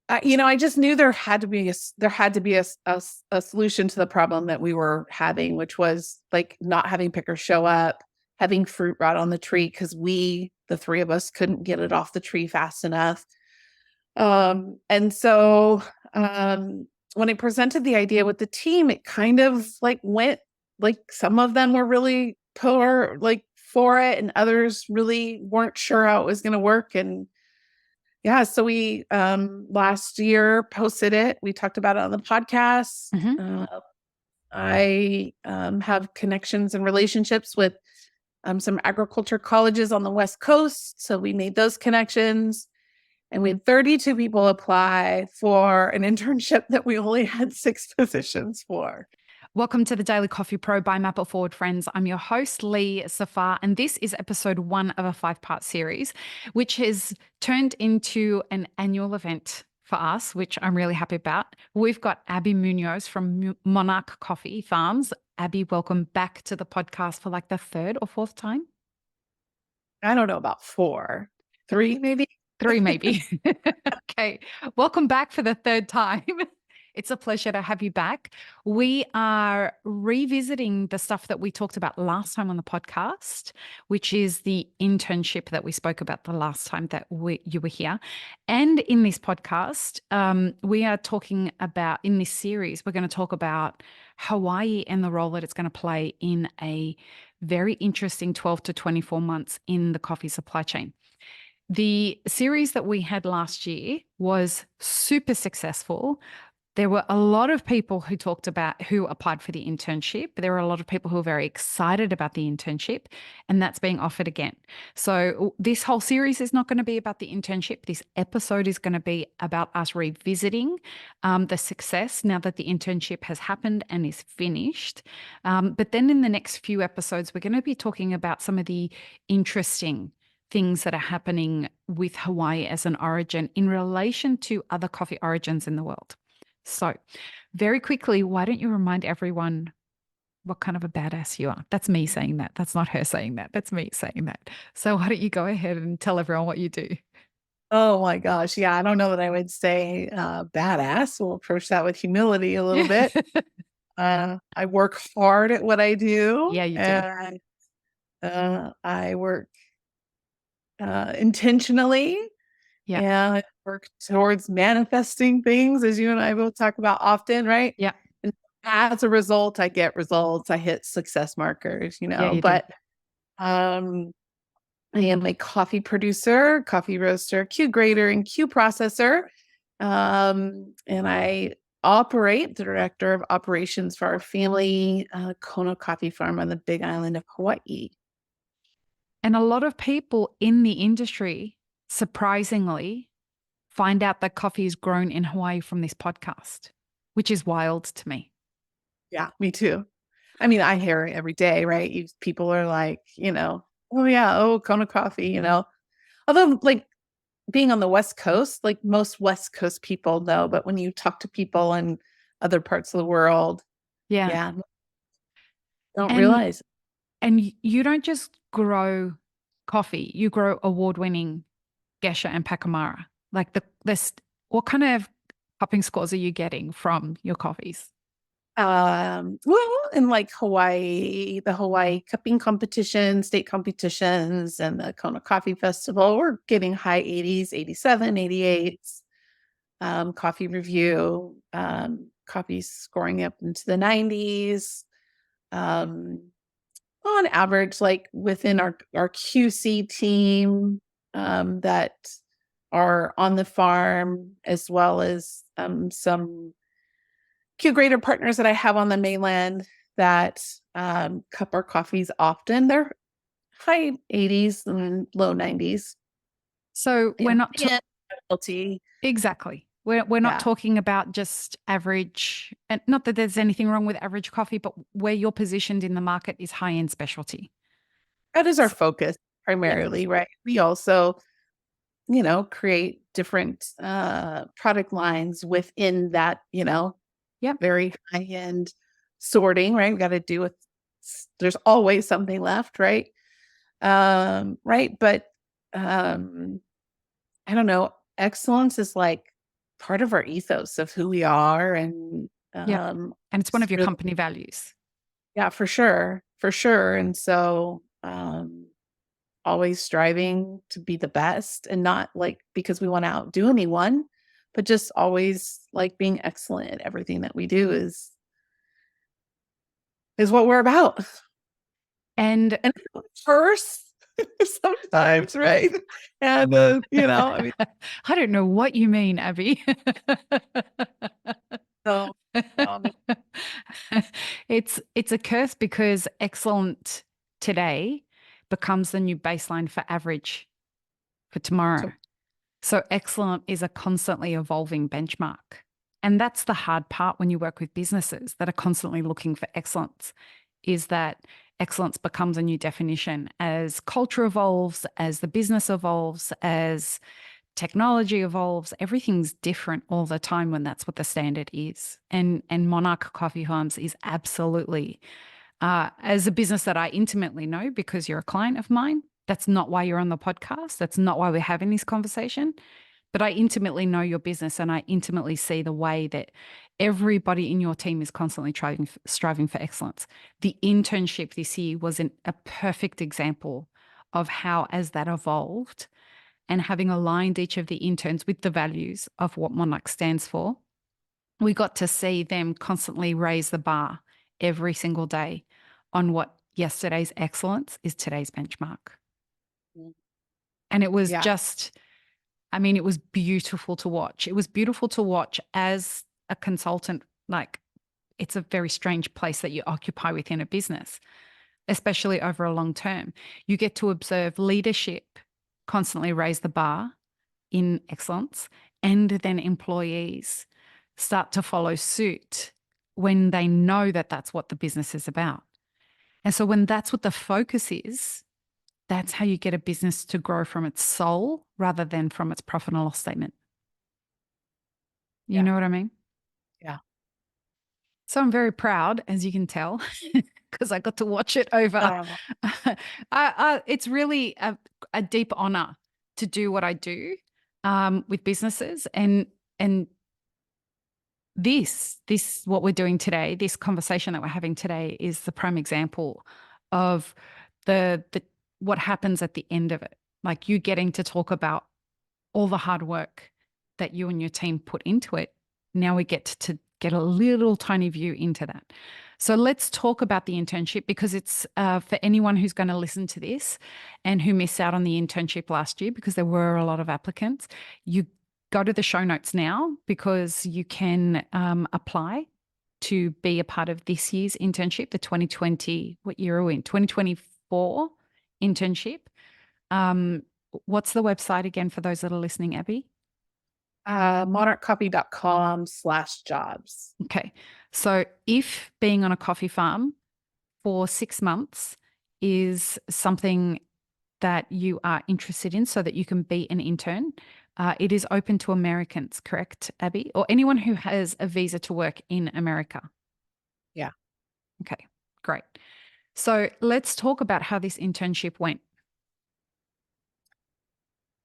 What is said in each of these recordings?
I just knew there had to be a solution to the problem that we were having, which was like not having pickers show up, having fruit rot on the tree because the three of us, couldn't get it off the tree fast enough. And so when I presented the idea with the team, it kind of like went like some of them were really for it, and others really weren't sure how it was going to work. And yeah, so we last year posted it. We talked about it on the podcast. Mhm. I have connections and relationships with some agriculture colleges on the West Coast. So we made those connections, and we had 32 people apply for an internship that we only had 6 positions for. Welcome to the Daily Coffee Pro by Map It Forward, friends. I'm your host, Lee Safar, and this is episode 1 of a 5-part series, which has turned into an annual event for us, which I'm really happy about. We've got Abby Munoz from Monarch Coffee Farms. Abby, welcome back to the podcast for like the 3rd or 4th time. I don't know about 4, 3 maybe. 3 maybe. Okay. Welcome back for the 3rd time. It's a pleasure to have you back. We are revisiting the stuff that we talked about last time on the podcast, which is the internship that we spoke about the last time that you were here. And in this podcast, we are talking about, in this series, we're going to talk about Hawaii and the role that it's going to play in a very interesting 12 to 24 months in the coffee supply chain. The series that we had last year was super successful. There were a lot of people who applied for the internship. There were a lot of people who were very excited about the internship, and that's being offered again. So this whole series is not going to be about the internship. This episode is going to be about us revisiting the success now that the internship has happened and is finished. But then in the next few episodes, we're going to be talking about some of the interesting things that are happening with Hawaii as an origin in relation to other coffee origins in the world. So very quickly, why don't you remind everyone what kind of a badass you are? That's me saying that. That's not her saying that. That's me saying that. So why don't you go ahead and tell everyone what you do? Oh my gosh. Yeah, I don't know that I would say badass. We'll approach that with humility a little bit. I work hard at what I do. Yeah, you do. And I work intentionally. Yeah. And work towards manifesting things, as you and I both talk about often, right? Yeah. And as a result, I get results. I hit success markers, Yeah, you do. But I am a coffee producer, coffee roaster, Q grader, and Q processor. And I operate the director of operations for our family Kona Coffee Farm on the Big Island of Hawaii. And a lot of people in the industry, surprisingly, find out that coffee is grown in Hawaii from this podcast, which is wild to me. Yeah, me too. I mean, I hear it every day, right? People are like, oh yeah, Kona coffee, Although like being on the West Coast, like most West Coast people know, but when you talk to people in other parts of the world, Yeah. don't realize. And you don't just grow coffee, you grow award-winning Gesha and Pacamara. Like what kind of cupping scores are you getting from your coffees? Well, in like Hawaii, the Hawaii cupping competition, state competitions, and the Kona Coffee Festival, we're getting high 80s, 87, 88s. Coffee review, coffee scoring up into the 90s. On average, like within our QC team that are on the farm, as well as some Q grader partners that I have on the mainland that cup our coffees often. They're high 80s and low 90s. So we're not specialty. Exactly. We're not talking about just average, and not that there's anything wrong with average coffee, but where you're positioned in the market is high-end specialty. That is our focus primarily, right? We also, create different product lines within that, very high-end sorting, right? We got to do with, there's always something left, right? Right. But I don't know. Excellence is like part of our ethos of who we are. And Yep. And it's one of your really, company values. yeah, for sure. For sure. And so always striving to be the best, and not like because we want to outdo anyone, but just always like being excellent at everything that we do is what we're about. And And first, sometimes, right? And I mean, I don't know what you mean, Abby. so um, It's a curse because excellent today becomes the new baseline for average for tomorrow. so So excellent is a constantly evolving benchmark. And that's the hard part when you work with businesses that are constantly looking for excellence, is that excellence becomes a new definition as culture evolves, as the business evolves, as technology evolves. Everything's different all the time when that's what the standard is. And Monarch Coffee Farms is absolutely, as a business that I intimately know because you're a client of mine. That's not why you're on the podcast. That's not why we're having this conversation. But I intimately know your business, and I intimately see the way that everybody in your team is constantly striving for excellence. The internship this year was a perfect example of how, as that evolved, and having aligned each of the interns with the values of what Monarch stands for, we got to see them constantly raise the bar every single day on what yesterday's excellence is today's benchmark. And it was yeah, just, I mean, it was beautiful to watch. It was beautiful to watch as a consultant. Like, it's a very strange place that you occupy within a business, especially over a long term. You get to observe leadership constantly raise the bar in excellence, and then employees start to follow suit when they know that that's what the business is about. And so when that's what the focus is, that's how you get a business to grow from its soul rather than from its profit and loss statement. You yeah, know what I mean? yeah. So I'm very proud, as you can tell, because I got to watch it over. Oh, It's really a deep honor to do what I do with businesses, and this what we're doing today, this conversation that we're having today, is the prime example of the what happens at the end of it. Like, you getting to talk about all the hard work that you and your team put into it. Now we get to get a little tiny view into that. So let's talk about the internship, because it's for anyone who's going to listen to this and who missed out on the internship last year, because there were a lot of applicants. You go to the show notes now, because you can apply to be a part of this year's internship, the 2020, what year are we in? 2024 internship. What's the website again for those that are listening, Abby? monarchcoffee.com/jobs. Okay. So if being on a coffee farm for 6 months is something that you are interested in so that you can be an intern, it is open to Americans, correct, Abby? Or anyone who has a visa to work in America. Yeah. Okay, great. So let's talk about how this internship went.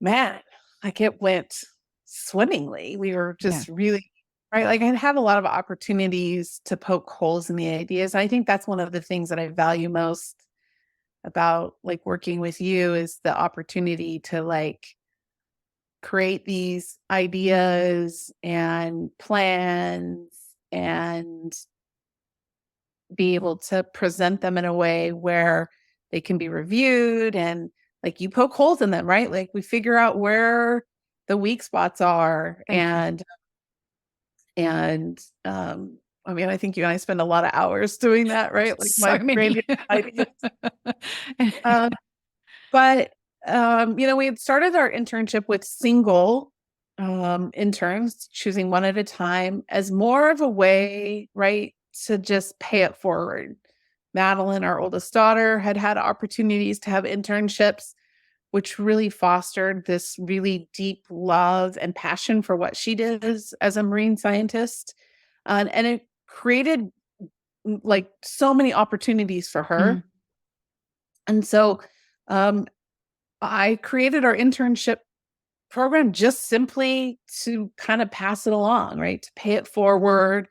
Man, like it went swimmingly. We were Yeah. just really right. Like I had a lot of opportunities to poke holes in the ideas. I think that's one of the things that I value most about like working with you, is the opportunity to like create these ideas and plans and be able to present them in a way where they can be reviewed, and like you poke holes in them, right? Like we figure out where the weak spots are. Thank you. And I mean, I think you and I spend a lot of hours doing that, right? Like So my many. grandiose ideas. Um, but we had started our internship with single interns, choosing one at a time, as more of a way, right, to just pay it forward. Madeline, our oldest daughter, had opportunities to have internships, which really fostered this really deep love and passion for what she does as a marine scientist. And it created like so many opportunities for her. Mm, And so I created our internship program just simply to kind of pass it along, right? To pay it forward.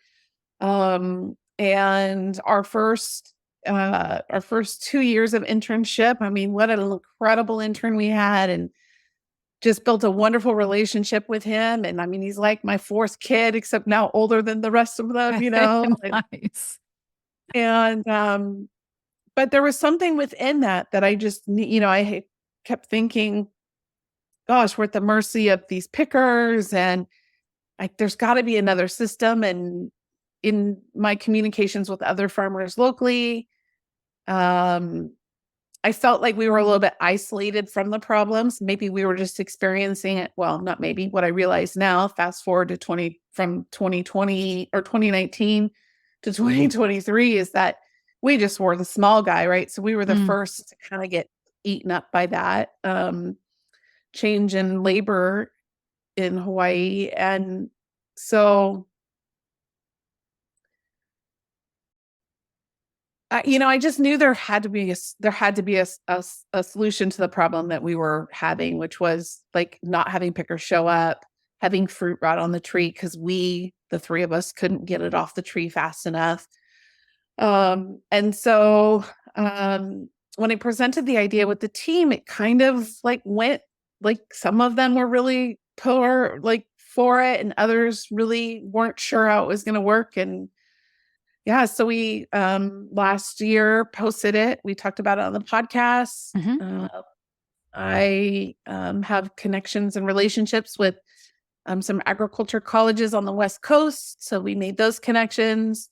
And our first 2 years of internship, I mean, what an incredible intern we had, and just built a wonderful relationship with him. And I mean, he's like my fourth kid, except now older than the rest of them, Nice. And but there was something within that I just, I kept thinking, gosh, we're at the mercy of these pickers, and like there's got to be another system. And in my communications with other farmers locally, um, I felt like we were a little bit isolated from the problems. Maybe we were just experiencing it. Well, not maybe. What I realize now, fast forward to 2020 or 2019 to 2023, is that we just were the small guy, right? So we were the first to kind of get eaten up by that change in labor in Hawaii. And so, I just knew there had to be a solution to the problem that we were having, which was like not having pickers show up, having fruit rot on the tree because the three of us, couldn't get it off the tree fast enough. And so when I presented the idea with the team, it kind of like went, like some of them were really for it, and others really weren't sure how it was going to work. And yeah, so we last year posted it. We talked about it on the podcast. I have connections and relationships with some agriculture colleges on the West Coast. So we made those connections,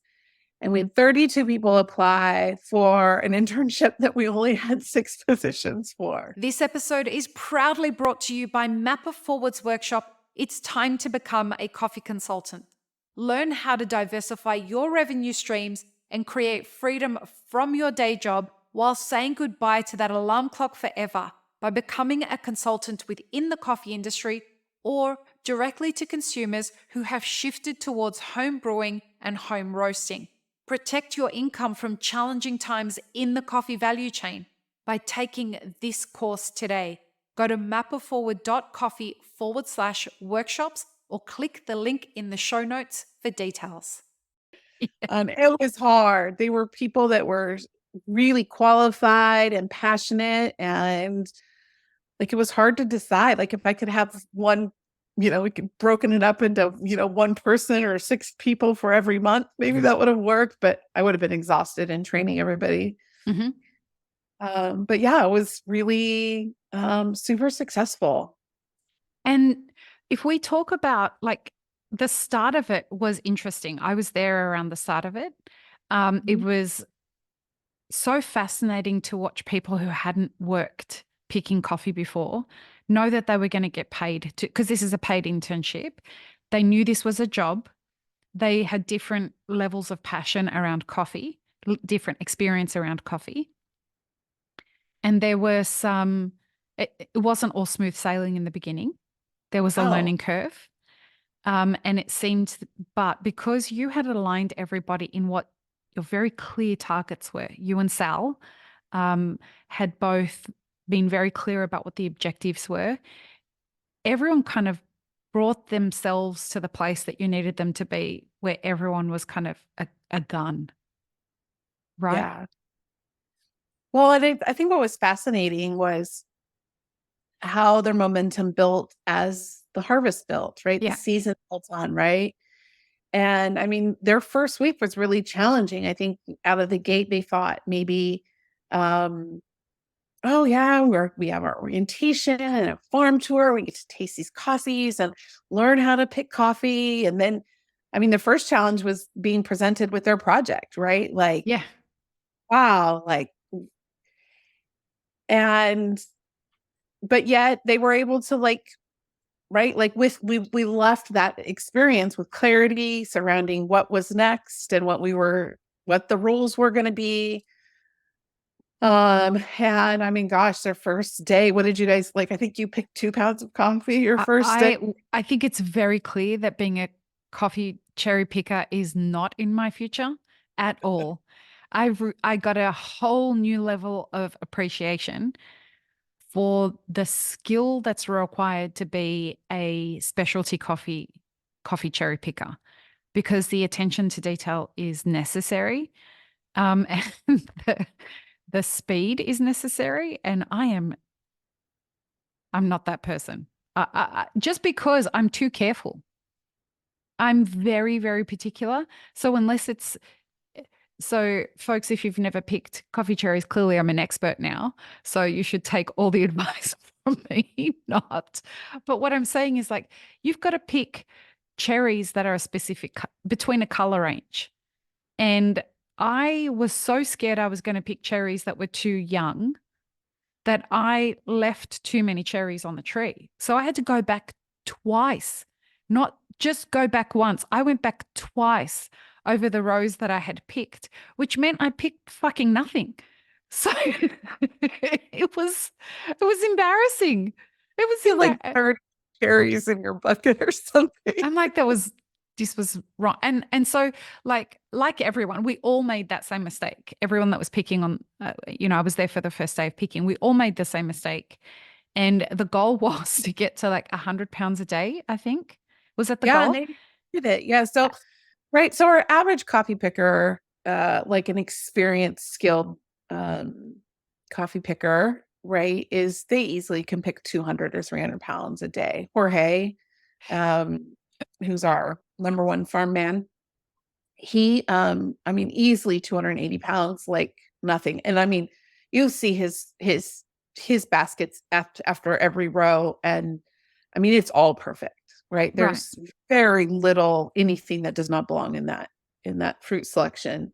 and we had 32 people apply for an internship that we only had 6 positions for. This episode is proudly brought to you by Mapper Forward's workshop, It's Time to Become a Coffee Consultant. Learn how to diversify your revenue streams and create freedom from your day job while saying goodbye to that alarm clock forever by becoming a consultant within the coffee industry or directly to consumers who have shifted towards home brewing and home roasting. Protect your income from challenging times in the coffee value chain by taking this course today. Go to mapperforward.coffee/workshops or click the link in the show notes for details. It was hard. They were people that were really qualified and passionate, and like it was hard to decide. Like if I could have one, we could broken it up into, one person or 6 people for every month, maybe that would have worked, but I would have been exhausted in training everybody. But yeah, it was really super successful. And if we talk about like the start of it was interesting. I was there around the start of it. It was so fascinating to watch people who hadn't worked picking coffee before know that they were going to get paid because this is a paid internship. They knew this was a job. They had different levels of passion around coffee, different experience around coffee. And there were it wasn't all smooth sailing in the beginning. There was a learning curve. And it seemed, but because you had aligned everybody in what your very clear targets were, you and Sal had both been very clear about what the objectives were. Everyone kind of brought themselves to the place that you needed them to be, where everyone was kind of a gun, right? Yeah. Well, I think what was fascinating was how their momentum built as the harvest built, right? Yeah. The season built on, right? And I mean, their first week was really challenging. I think out of the gate, they thought maybe, oh yeah, we have our orientation and a farm tour. We get to taste these coffees and learn how to pick coffee. And then, I mean, the first challenge was being presented with their project, right? Like, Yeah. wow, like, but yet they were able to right? Like we left that experience with clarity surrounding what was next and what the rules were going to be. And I mean, gosh, their first day, what did you guys like? I think you picked 2 pounds of coffee your first day. I think it's very clear that being a coffee cherry picker is not in my future at all. I got a whole new level of appreciation for the skill that's required to be a specialty coffee cherry picker, because the attention to detail is necessary, and the speed is necessary. And I'm not that person. Just because I'm too careful. I'm very, very particular. So folks, if you've never picked coffee cherries, clearly I'm an expert now. So you should take all the advice from me, not. But what I'm saying is, like, you've got to pick cherries that are a specific between a color range. And I was so scared I was going to pick cherries that were too young that I left too many cherries on the tree. So I had to go back twice, not just go back once. I went back twice over the rows that I had picked, which meant I picked fucking nothing. So it was embarrassing. It was Feel like 30 cherries in your bucket or something. I'm like, this was wrong. And so like everyone, we all made that same mistake. Everyone that was picking on, I was there for the first day of picking. We all made the same mistake. And the goal was to get to like 100 pounds a day, I think. Was that the goal? And they did it. Yeah. So, right. So our average coffee picker, like an experienced, skilled coffee picker, right, is they easily can pick 200 or 300 pounds a day. Jorge, who's our number one farm man, he, easily 280 pounds, like nothing. And I mean, you see his baskets after every row. And I mean, it's all perfect, right? There's very little, anything that does not belong in that fruit selection.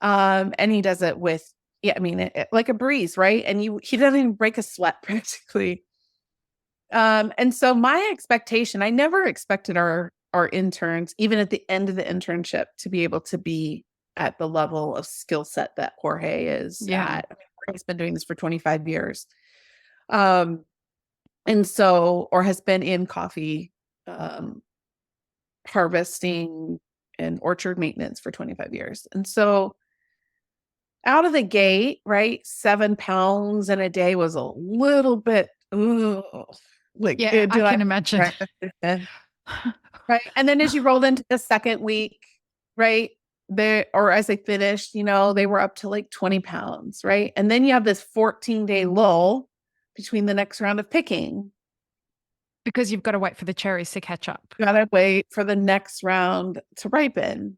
And he does it with, like a breeze, right? And he doesn't even break a sweat practically. And so my expectation, I never expected our interns, even at the end of the internship, to be able to be at the level of skill set that Jorge is at. Jorge's been doing this for 25 years. And so, or has been in coffee, harvesting and orchard maintenance for 25 years. And so out of the gate, right, 7 pounds in a day was a little bit, I can imagine. Right. And then as you rolled into the second week, right, as they finished, they were up to like 20 pounds, right? And then you have this 14-day lull between the next round of picking. Because you've got to wait for the cherries to catch up. You got to wait for the next round to ripen.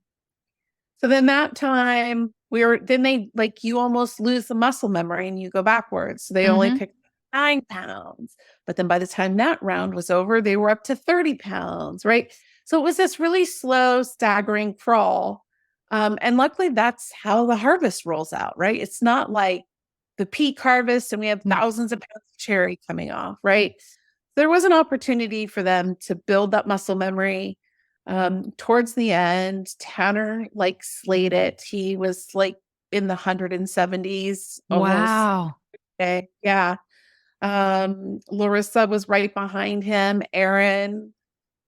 So then that time you almost lose the muscle memory and you go backwards. So they only picked 9 pounds. But then by the time that round was over, they were up to 30 pounds, right? So it was this really slow, staggering crawl. And luckily that's how the harvest rolls out, right? It's not like the peak harvest and we have thousands of pounds of cherry coming off, right? There was an opportunity for them to build that muscle memory. Towards the end, Tanner slayed it. He was like in the 170s. Wow. Okay. Yeah. Larissa was right behind him. Aaron,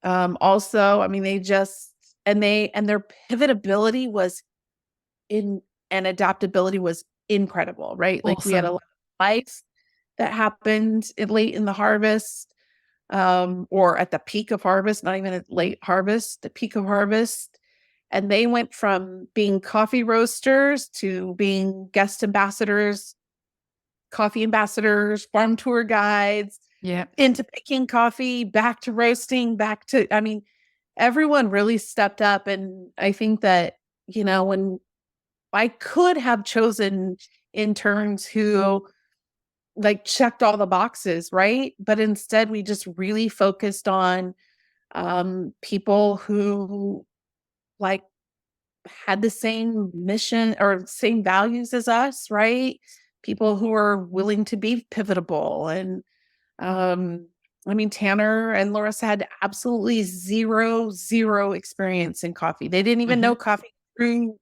also, I mean, their pivotability was and adaptability was incredible, right? Awesome. Like we had a lot of life that happened late in the harvest. Or at the peak of harvest, not even at late harvest, the peak of harvest. And they went from being coffee roasters to being guest ambassadors, coffee ambassadors, farm tour guides, into picking coffee, back to roasting, everyone really stepped up. And I think that, when I could have chosen interns who checked all the boxes, right? But instead we just really focused on people who had the same mission or same values as us, right? People who are willing to be pivotable. And Tanner and Larissa had absolutely zero experience in coffee. They didn't even know coffee brewing,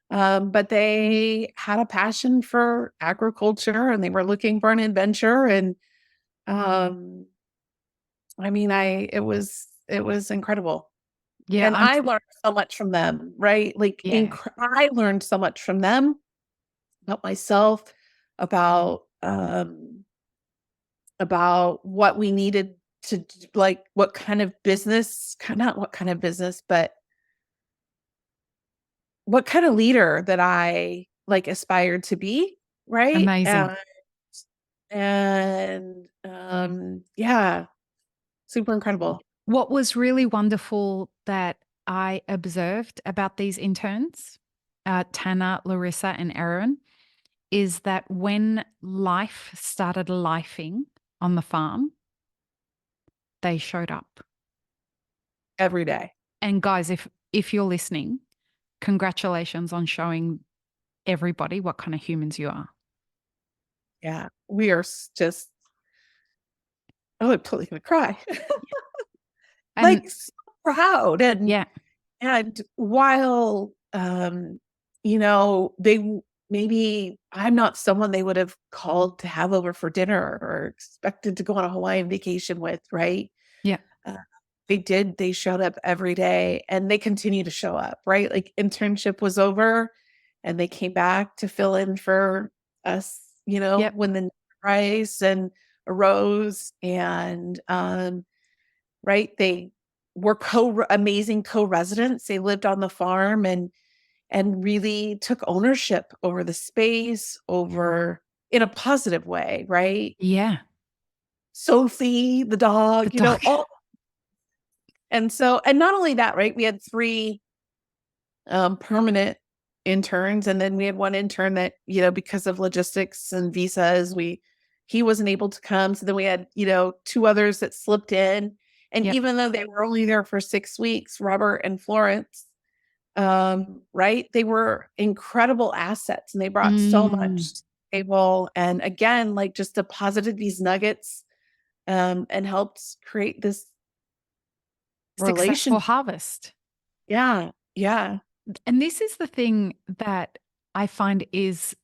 but they had a passion for agriculture and they were looking for an adventure. And it was incredible. Yeah. And I learned so much from them, right? I learned so much from them about myself, about about what we needed to like, what kind of business, not what kind of business, but what kind of leader that I like aspired to be. Right. Amazing. Yeah, super incredible. What was really wonderful that I observed about these interns, Tana, Larissa, and Erin, is that when life started lifing on the farm, they showed up. Every day. And guys, if you're listening, congratulations on showing everybody what kind of humans you are. Yeah. We are just, oh, I'm totally gonna cry. And Like, so proud. yeah, And while, maybe I'm not someone they would have called to have over for dinner or expected to go on a Hawaiian vacation with, right? yeah, Uh, they showed up every day, and they continue to show up, right? Like, internship was over and they came back to fill in for us, yep, when the need arose and arose. And right, they were amazing co-residents. They lived on the farm and really took ownership over the space, over in a positive way, right? yeah. Sophie, the The dog, dog. all. And not only that, right? We had 3 permanent interns, and then we had 1 intern that, because of logistics and visas, he wasn't able to come. So then we had, 2 others that slipped in. And Yep. even though they were only there for 6 weeks, Robert and Florence, right? They were incredible assets, and they brought so much Mm. to the table. And again, like, just deposited these nuggets, and helped create this Successful relation. harvest. Yeah. Yeah. And this is the thing that I find is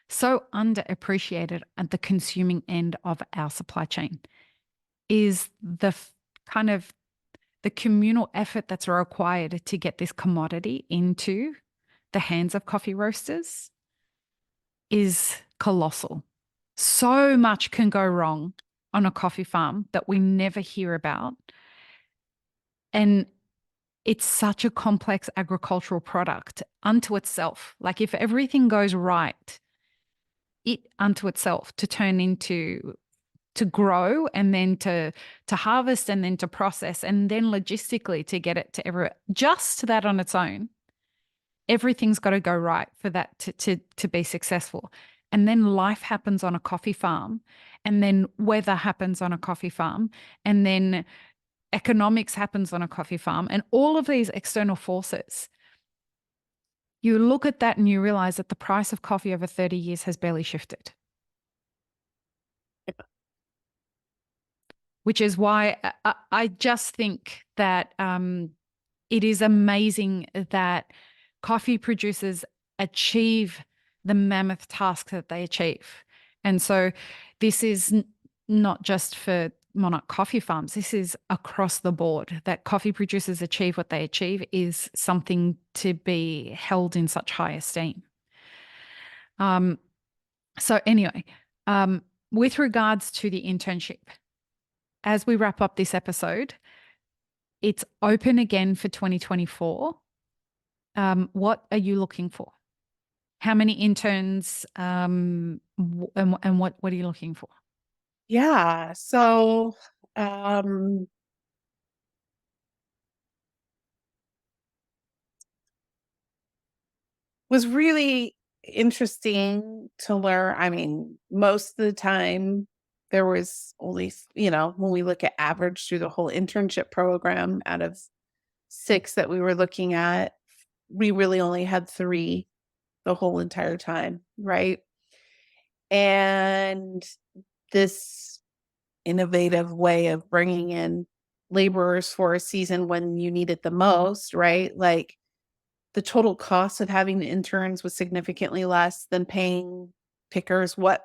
so underappreciated at the consuming end of our supply chain is the kind of the communal effort that's required to get this commodity into the hands of coffee roasters is colossal. So much can go wrong on a coffee farm that we never hear about. And it's such a complex agricultural product unto itself. Like, if everything goes right, it unto itself to turn into to grow and then to harvest and then to process and then logistically to get it to everywhere. Just that on its own, everything's got to go right for that to be successful. And then life happens on a coffee farm, and then weather happens on a coffee farm, and then economics happens on a coffee farm, and all of these external forces. You look at that and you realize that the price of coffee over 30 years has barely shifted. Which is why I just think that it is amazing that coffee producers achieve the mammoth task that they achieve. And so this is not just for Monarch Coffee Farms. This is across the board. That coffee producers achieve what they achieve is something to be held in such high esteem. So anyway, with regards to the internship, as we wrap up this episode, it's open again for 2024. What are you looking for? How many interns, and what are you looking for? Yeah. So, was really interesting to learn. I mean, most of the time there was only, when we look at average through the whole internship program, out of 6 that we were looking at, we really only had 3 the whole entire time, right? And this innovative way of bringing in laborers for a season when you need it the most, right? Like, the total cost of having the interns was significantly less than paying pickers, what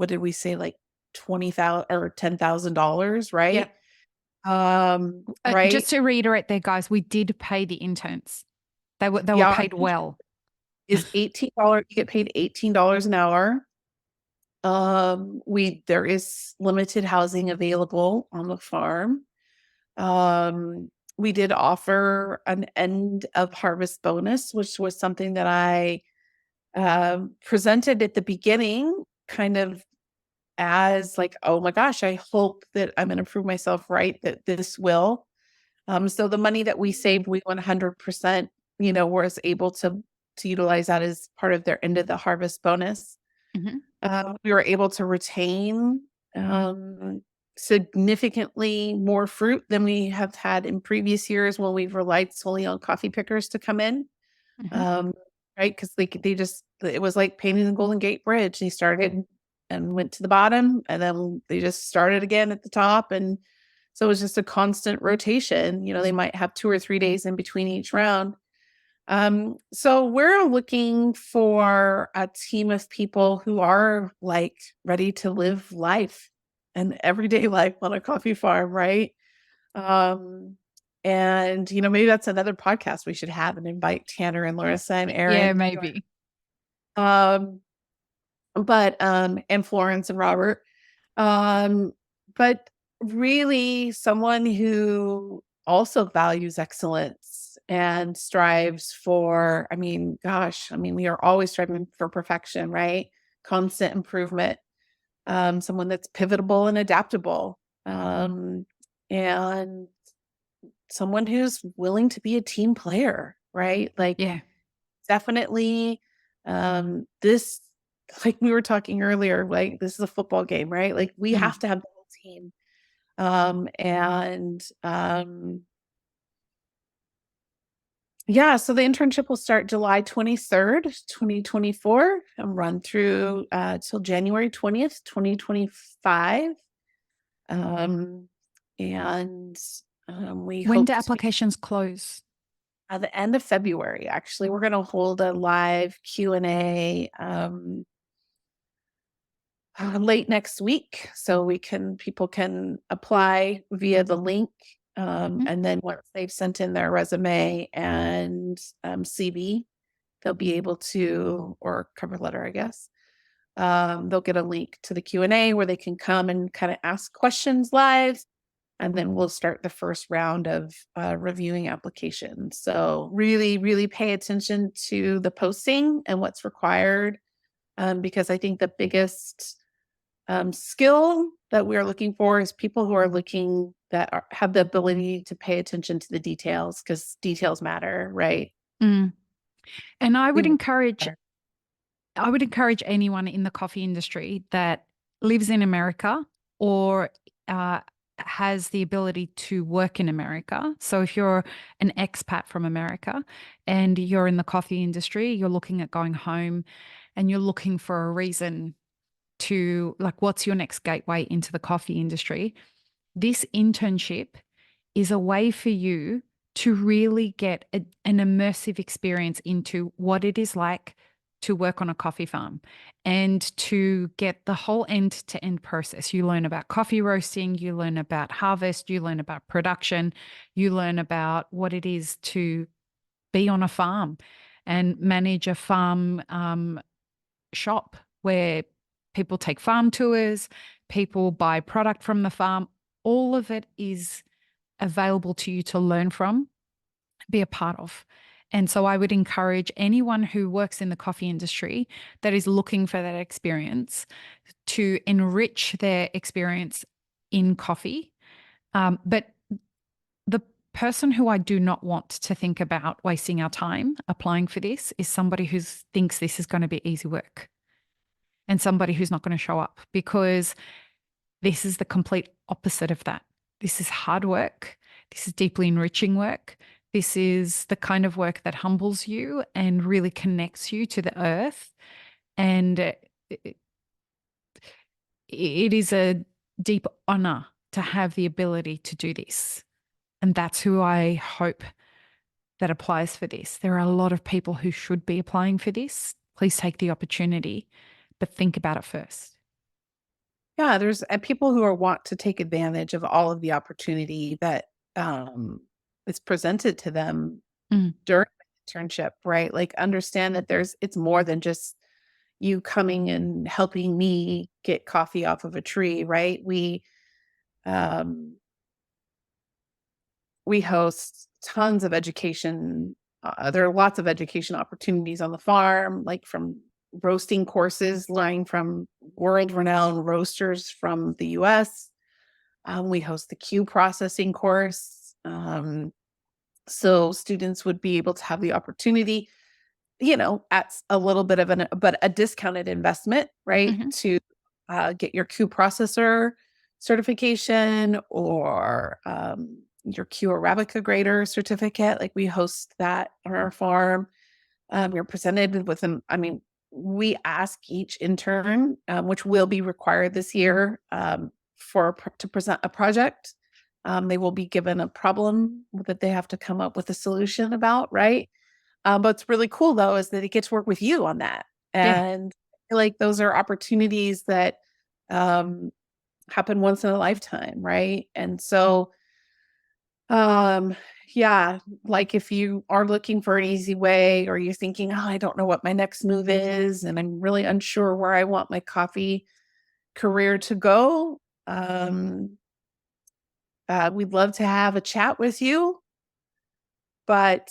did we say, like 20,000 or $10,000, right? Right? Just to reiterate there, guys, we did pay the interns. They were Yeah, paid well. is $18. You get paid $18 an hour. There is limited housing available on the farm. We did offer an end of harvest bonus, which was something that I presented at the beginning, kind of as like, oh my gosh, I hope that I'm going to prove myself right, that this will. So the money that we saved, we 100%, was able to utilize that as part of their end of the harvest bonus. Mhm. We were able to retain um, significantly more fruit than we have had in previous years when we've relied solely on coffee pickers to come in. Mhm. Um, right? Because it was like painting the Golden Gate Bridge. They started and went to the bottom, and then they just started again at the top. And so it was just a constant rotation. They might have 2 or 3 days in between each round. So we're looking for a team of people who are like ready to live life and everyday life on a coffee farm, right? Um, and maybe that's another podcast we should have and invite Tanner and Larissa and Yeah, Aaron. maybe. Um, and Florence and Robert. But really someone who also values excellence and strives for, we are always striving for perfection, right? Constant improvement. Someone that's pivotable and adaptable. And someone who's willing to be a team player, right? Like Yeah. definitely this like we were talking earlier, like this is a football game, right? Like we Mm. have to have the whole team. And yeah, so the internship will start July 23rd, 2024 and run through till January 20th, 2025. Um, and we When do hope to applications close? at the end of February. Actually, we're going to hold a live Q&A late next week, so people can apply via the link, Mhm. and then once they've sent in their resume and CV, they'll be able to, or cover letter, I guess. They'll get a link to the Q&A where they can come and kind of ask questions live. And then we'll start the first round of reviewing applications. So really, really pay attention to the posting and what's required, because I think the biggest skill that we're looking for is people who are looking have the ability to pay attention to the details, because details matter, right? Mm. And I would You- encourage anyone in the coffee industry that lives in America or has the ability to work in America. So if you're an expat from America and you're in the coffee industry, you're looking at going home and you're looking for a reason to, like, what's your next gateway into the coffee industry? This internship is a way for you to really get an immersive experience into what it is like to work on a coffee farm and to get the whole end-to-end process. You learn about coffee roasting, you learn about harvest, you learn about production, you learn about what it is to be on a farm and manage a farm shop where people take farm tours, people buy product from the farm. All of it is available to you to learn from, be a part of. And so I would encourage anyone who works in the coffee industry that is looking for that experience to enrich their experience in coffee. But the person who I do not want to think about wasting our time applying for this is somebody who thinks this is going to be easy work and somebody who's not going to show up, because this is the complete opposite of that. This is hard work. This is deeply enriching work. This is the kind of work that humbles you and really connects you to the earth. And it is a deep honor to have the ability to do this. And that's who I hope that applies for this. There are a lot of people who should be applying for this. Please take the opportunity, but think about it first. Yeah, there's people who want to take advantage of all of the opportunity that is presented to them Mm. during the internship, right? Like understand that it's more than just, you coming and helping me get coffee off of a tree, right? Um, we host tons of education. There are lots of education opportunities on the farm, like from roasting courses, learning from world-renowned roasters from the US. We host the Q processing course. So students would be able to have the opportunity, at a little bit of but a discounted investment, right? Mhm. To get your Q processor certification or your Q Arabica grader certificate. Like we host that on our farm. You're presented with we ask each intern, which will be required this year, to present a project. They will be given a problem that they have to come up with a solution about, right? But what's really cool though is that they get to work with you on that. Yeah. And I feel like those are opportunities that um, happen once in a lifetime, right? And so, um, yeah, like if you are looking for an easy way or you're thinking, oh, I don't know what my next move is, and I'm really unsure where I want my coffee career to go, we'd love to have a chat with you. But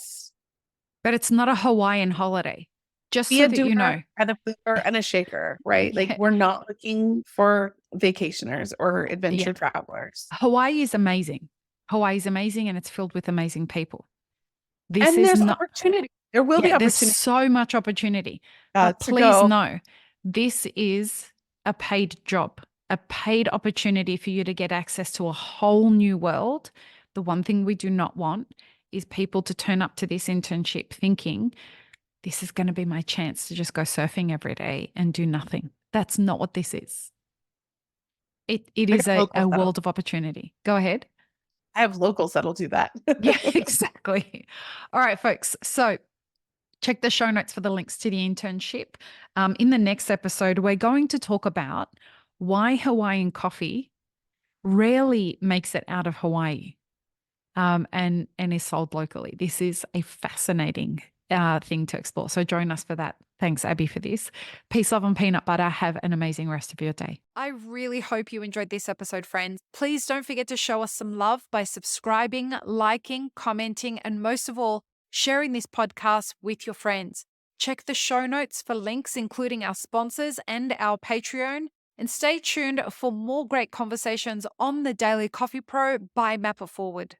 But it's not a Hawaiian holiday, just be so a that you know. doer and a mover and a shaker, right? Like Yeah. we're not looking for vacationers or adventure Yeah. travelers. Hawaii is amazing. Hawaii is amazing and it's filled with amazing people. This And is there's not, opportunity. There will be yeah, there's opportunity so much opportunity. But to please go. know, this is a paid job, a paid opportunity for you to get access to a whole new world. The one thing we do not want is people to turn up to this internship thinking, this is going to be my chance to just go surfing every day and do nothing. That's not what this is. It I is got a locals that'll, world of opportunity. Go ahead. I have locals that'll do that. Yeah, exactly. All right, folks. So check the show notes for the links to the internship. In the next episode, we're going to talk about why Hawaiian coffee rarely makes it out of Hawaii and is sold locally. This is a fascinating thing to explore. So join us for that. Thanks, Abby, for this. Peace, love, and peanut butter. Have an amazing rest of your day. I really hope you enjoyed this episode, friends. Please don't forget to show us some love by subscribing, liking, commenting, and most of all, sharing this podcast with your friends. Check the show notes for links, including our sponsors and our Patreon. And stay tuned for more great conversations on the Daily Coffee Pro by Mapper Forward.